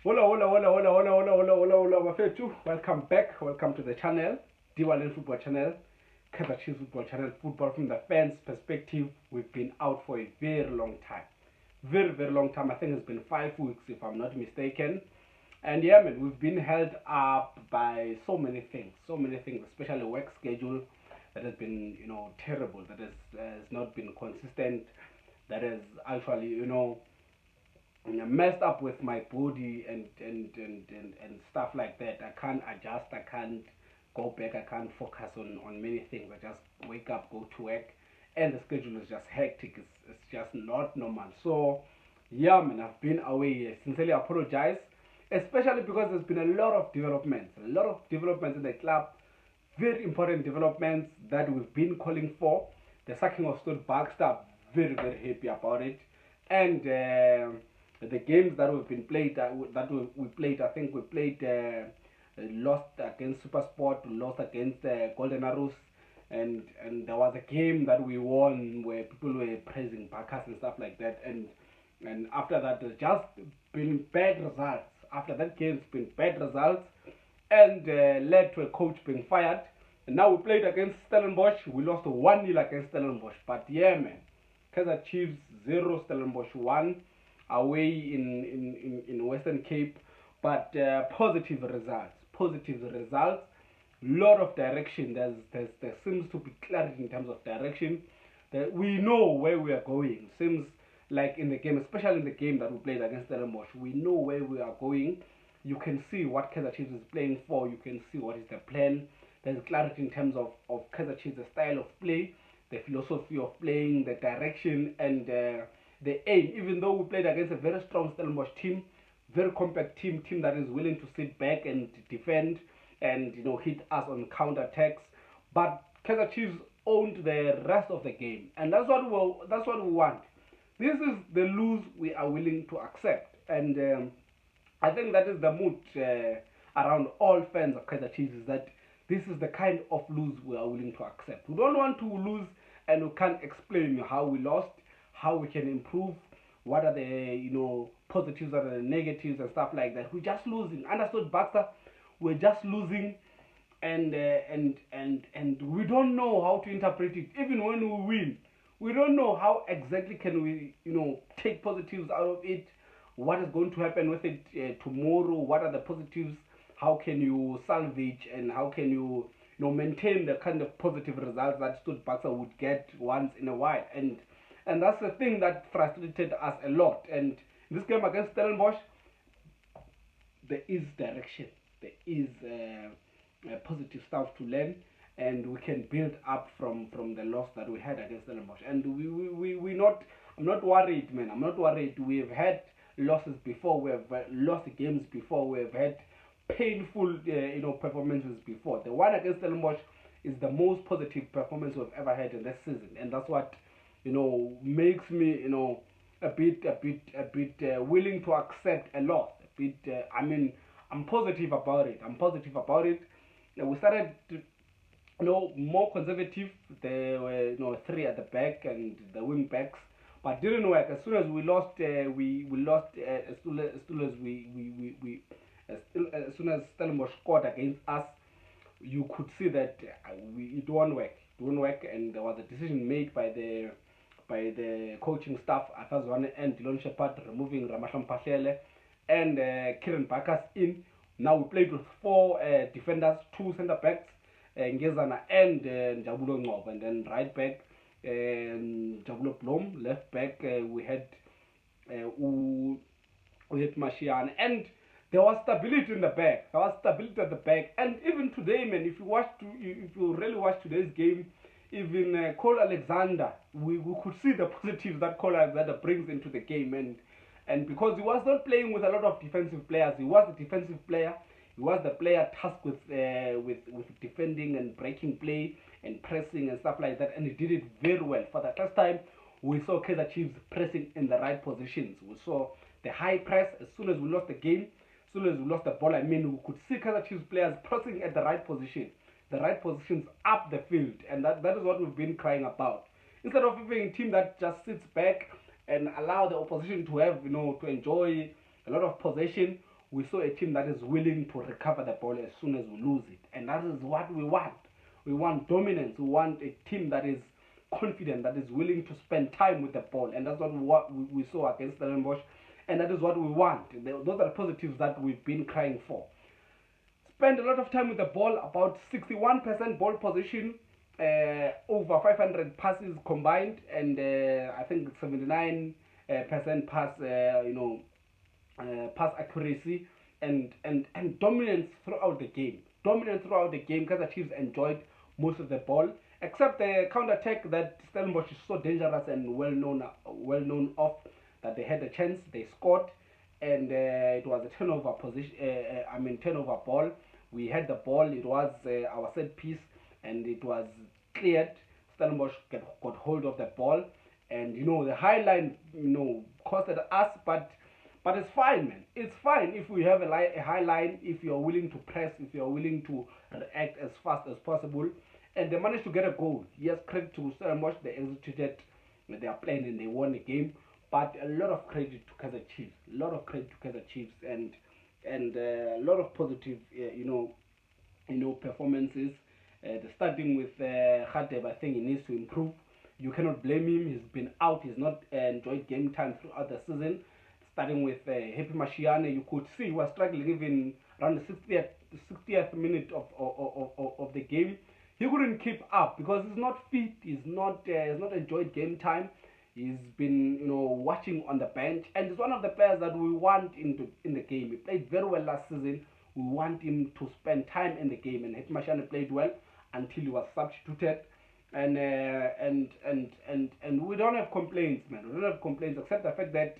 Hola, hola, hola, hola, hola, hola, hola, hola, hola, Bafethu. Welcome back. Welcome to the channel, Diwali Football Channel, Kaizer Football Channel, football from the fans' perspective. We've been out for a very long time. Very, very long time. I think it's been 5 weeks, if I'm not mistaken. And yeah, man, we've been held up by so many things, especially work schedule that has been, terrible, that has not been consistent, that has actually, messed up with my body and stuff like that. I can't adjust, I can't go back, I can't focus on many things. I just wake up, go to work, and the schedule is just hectic. It's just not normal. So yeah, man, I've been away. I sincerely apologize, especially because there's been a lot of developments in the club, very important developments that we've been calling for. The sacking of Baxter, very, very happy about it. And the games that we've been played, we played, I think we played, lost against Supersport, lost against Golden Arrows, and there was a game that we won where people were praising Bacchus and stuff like that. And after that, there's just been bad results. After that game, it's been bad results and led to a coach being fired. And now we played against Stellenbosch. We lost 1-0 against Stellenbosch. But yeah, man, Kaizer Chiefs 0, Stellenbosch 1 away in Western Cape. But positive results. Positive results. Lot of direction. There seems to be clarity in terms of direction. That we know where we are going. Seems like in the game, especially in the game that we played against Stellenbosch, we know where we are going. You can see what Kaizer Chiefs is playing for. You can see what is the plan. There's clarity in terms of Kaizer Chiefs, the style of play, the philosophy of playing, the direction, and the aim. Even though we played against a very strong Stellenbosch team, very compact team that is willing to sit back and defend and hit us on counter attacks, but Kaizer Chiefs owned the rest of the game, and that's what we want. This is the lose we are willing to accept, and I think that is the mood around all fans of Kaizer Chiefs, is that this is the kind of lose we are willing to accept. We don't want to lose and we can't explain how we lost, how we can improve, what are the positives, what are the negatives and stuff like that. We're just losing. Understood, Baxter? We're just losing, and we don't know how to interpret it. Even when we win, we don't know how exactly can we take positives out of it. What is going to happen with it tomorrow? What are the positives? How can you salvage, and how can you maintain the kind of positive results that Baxter would get once in a while? And that's the thing that frustrated us a lot. And in this game against Stellenbosch, there is direction, there is positive stuff to learn, and we can build up from the loss that we had against Stellenbosch. And we not, I'm not worried, man. I'm not worried. We've had losses before. We have lost games before. We have had painful performances before. The one against Stellenbosch is the most positive performance we've ever had in this season, and that's what makes me a bit willing to accept a loss. A bit. I mean, I'm positive about it. I'm positive about it. We started to more conservative. There were three at the back and the wing backs, but didn't work. As soon as we lost, we lost. As soon as as soon as Stellenbosch scored against us, you could see that it won't work. It won't work, and there was a decision made by the coaching staff at Zwane and Dylan Shepard, removing Ramasham Pashele and Kieran Bacchus in. Now we played with four defenders, two centre backs, Ngezana and Njabulo, and then right back Njabulo Blom, left back we had Mashian, and there was stability in the back. There was stability at the back, and even today, man, if you really watch today's game, even Cole Alexander, we could see the positives that Cole Alexander brings into the game, and because he was not playing with a lot of defensive players, he was a defensive player. He was the player tasked with defending and breaking play and pressing and stuff like that, and he did it very well. For the first time, we saw Kaizer Chiefs pressing in the right positions. We saw the high press. As soon as we lost the game, as soon as we lost the ball, I mean, we could see Kaizer Chiefs players pressing at the right position, the right positions up the field, and that is what we've been crying about. Instead of being a team that just sits back and allow the opposition to have to enjoy a lot of possession, We saw a team that is willing to recover the ball as soon as we lose it, and that is what we want. We want dominance. We want a team that is confident, that is willing to spend time with the ball, and that's what we saw against Stellenbosch, and that is what we want. Those are the positives that we've been crying for. Spend a lot of time with the ball, about 61% ball position, over 500 passes combined, and I think 79% pass, pass accuracy, and dominance throughout the game. Kaizer Chiefs enjoyed most of the ball, except the counter-attack that Stellenbosch is so dangerous and well known of, that they had a chance, they scored, and it was a turnover turnover ball. We had the ball, it was our set piece, and it was cleared. Stellenbosch got hold of the ball, and the high line costed us, but it's fine, man. It's fine if we have a high line, if you're willing to press, if you're willing to react as fast as possible. And they managed to get a goal. Yes, credit to Stellenbosch, they executed their plan and they won the game. But a lot of credit to Kaizer Chiefs. And a lot of positive, performances. Starting with Radebe, I think he needs to improve. You cannot blame him. He's been out. He's not enjoyed game time throughout the season. Starting with Happy Mashiane, you could see he was struggling even around the 60th minute of the game. He couldn't keep up because he's not fit. He's not enjoyed game time. He's been watching on the bench, and he's one of the players that we want in the game. He played very well last season. We want him to spend time in the game, and Happy Mashiane played well until he was substituted. And we don't have complaints, man. We don't have complaints except the fact that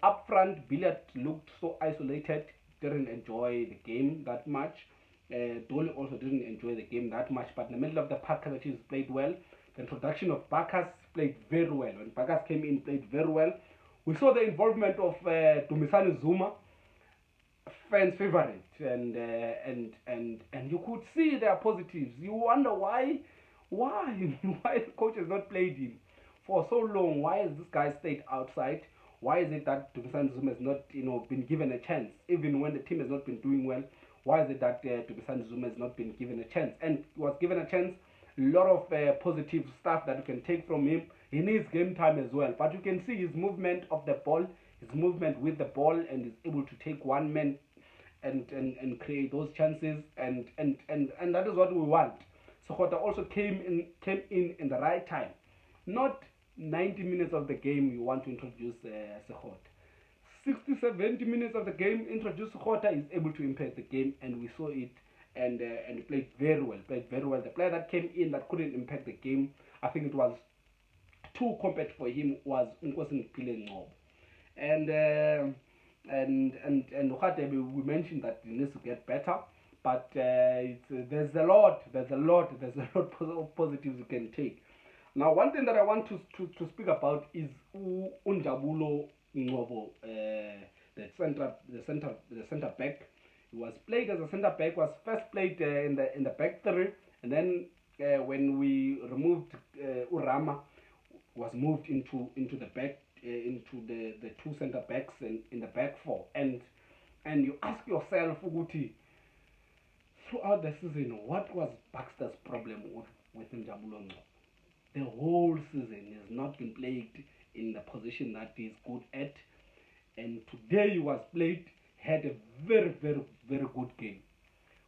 up front, Billiard looked so isolated, didn't enjoy the game that much. Dolly also didn't enjoy the game that much, but in the middle of the park, Kaizer Chiefs played well. The introduction of Baxter played very well. When Baxter came in, played very well. We saw the involvement of Dumisani Zuma, fans' favorite, and you could see their positives. You wonder why the coach has not played him for so long. Why has this guy stayed outside? Why is it that Dumisani Zuma has not been given a chance, even when the team has not been doing well? Why is it that Dumisani Zuma has not been given a chance? And he was given a chance. A lot of positive stuff that you can take from him. He needs game time as well, but you can see his movement of the ball, his movement with the ball, and is able to take one man and create those chances, and that is what we want. Sokhota also came in the right time. Not 90 minutes of the game you want to introduce Sokhota. 60-70 minutes of the game, introduce Sokhota, is able to impact the game, and we saw it. And he played very well. The player that came in that couldn't impact the game, I think it was too compact for him, was Ngcobo. And Radebe, we mentioned that he needs to get better, but there's a lot of positives you can take. Now, one thing that I want to speak about is Njabulo Ngcobo, the center back. He was played as a centre back. Was first played in the back three, and then when we removed Urama, was moved into the back into the two centre backs in the back four. And you ask yourself, Uguti, throughout the season, what was Baxter's problem with Njabulo? The whole season he has not been played in the position that he's good at, and today he was played. Had a very, very, very good game.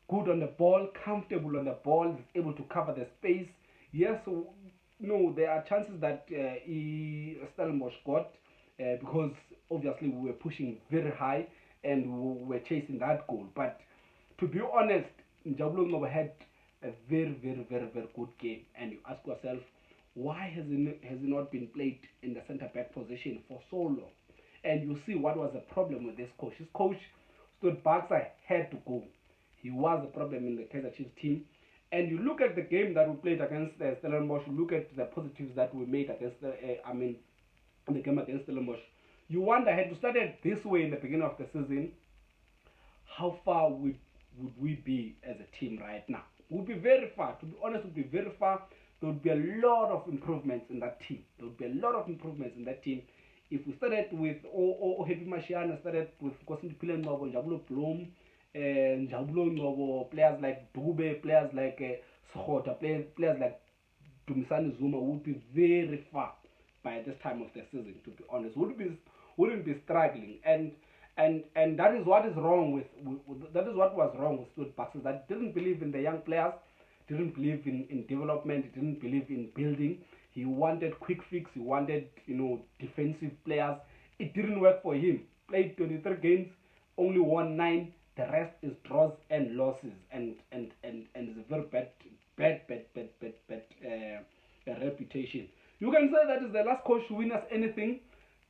Good on the ball, comfortable on the ball, is able to cover the space. Yes, there are chances that Stellenbosch got because obviously we were pushing very high and we were chasing that goal. But to be honest, Njabulo had a very, very, very, very good game. And you ask yourself, why has he not been played in the centre back position for so long? And you see what was the problem with this coach. His coach, Stuart Baxter, had to go. He was the problem in the Kaizer Chiefs team. And you look at the game that we played against Stellenbosch, you look at the positives that we made against in the game against Stellenbosch. You wonder, had we started this way in the beginning of the season, how far would we be as a team right now? We'll be very far. To be honest, we'll be very far. There would be a lot of improvements in that team. If we started with Happy Mashiana, started with Ngcobo, Njabulo Bloom, Ngcobo, players like Dube, players like Schota, players like Dumisani, Zuma, would be very far by this time of the season. To be honest, wouldn't be struggling, and that is what is wrong that is what was wrong with Stuart Baxter. That didn't believe in the young players, didn't believe in development, didn't believe in building. He wanted quick fix. He wanted, defensive players. It didn't work for him. Played 23 games, only won 9. The rest is draws and losses, and it's a very bad reputation. You can say that is the last coach to win us anything.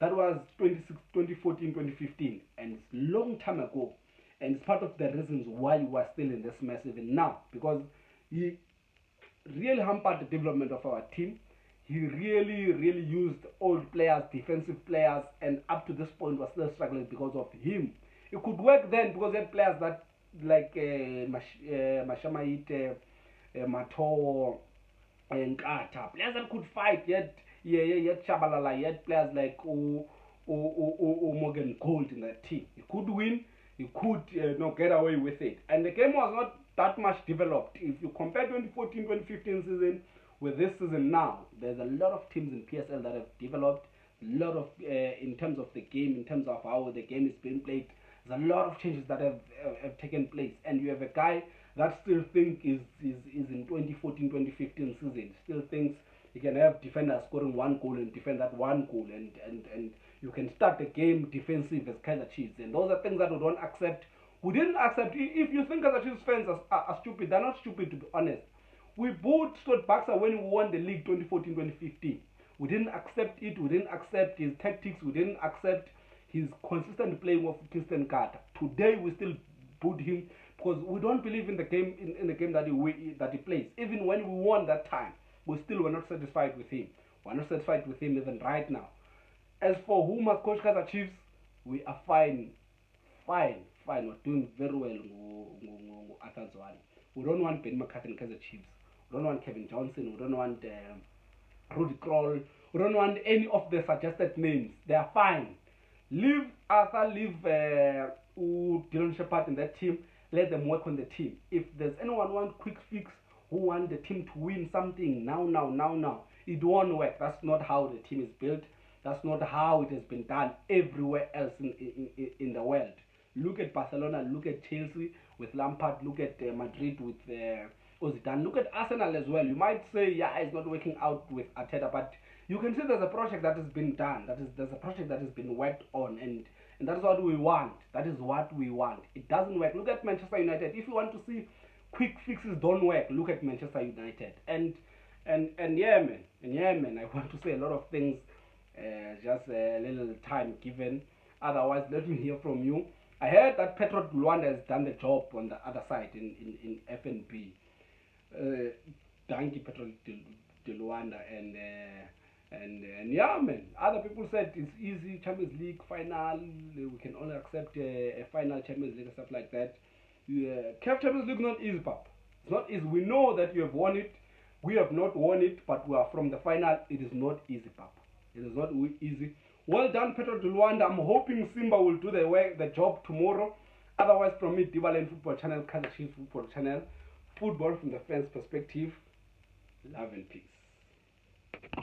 That was 2014, 2015, and it's a long time ago. And it's part of the reasons why we are still in this mess even now, because he really hampered the development of our team. He really used old players, defensive players, and up to this point was still struggling because of him. It could work then because he had players that like Mashamait, Mato, and Kata, players that could fight. Yet Chabalala, yet players like Morgan Gold in that team. He could win. He could get away with it. And the game was not that much developed. If you compare 2014, 2015 season with this season now, there's a lot of teams in PSL that have developed. A lot of, in terms of the game, in terms of how the game is being played, there's a lot of changes that have taken place. And you have a guy that still thinks is in 2014, 2015 season, still thinks you can have defenders scoring one goal and defend that one goal, and you can start the game defensive as Kaizer Chiefs. And those are things that we don't accept. We didn't accept. If you think Kaizer Chiefs fans are stupid, they're not stupid, to be honest. We booed Stuart Baxter when we won the league 2014, 2015. We didn't accept it. We didn't accept his tactics. We didn't accept his consistent playing of Christian Carter. Today we still booed him because we don't believe in the game in the game that he plays. Even when we won that time, we still were not satisfied with him. We're not satisfied with him even right now. As for who must coach Kaizer Chiefs, we are fine. We're doing very well. Zwane. We don't want Ben McCarthy in Kaizer Chiefs. We don't want Kevin Johnson. We don't want Rudy Kroll. We don't want any of the suggested names. They are fine. Leave Arthur, leave Dylan Shepard in that team. Let them work on the team. If there's anyone who wants quick fix, who want the team to win something now, it won't work. That's not how the team is built. That's not how it has been done everywhere else in the world. Look at Barcelona, look at Chelsea with Lampard, look at Madrid with Zidane, look at Arsenal as well. You might say, yeah, it's not working out with Arteta, but you can see there's a project that has been done. There's a project that has been worked on, and that's what we want. That is what we want. It doesn't work. Look at Manchester United. If you want to see quick fixes don't work, look at Manchester United. And yeah, man, I want to say a lot of things. Just a little time given. Otherwise, let me hear from you. I heard that Petro Luanda has done the job on the other side in FNB. Thank you, Petro Luanda, and yeah, man. Other people said it's easy. Champions League final. We can only accept a final Champions League and stuff like that. Champions League is not easy, pap. It's not easy. We know that you have won it. We have not won it, but we are from the final. It is not easy, pap. It is not easy. Well done, Petro Luanda. I'm hoping Simba will do the job tomorrow. Otherwise, from me, Divaland Football Channel, Kaizer Chiefs Football Channel, football from the fans' perspective. Love and peace.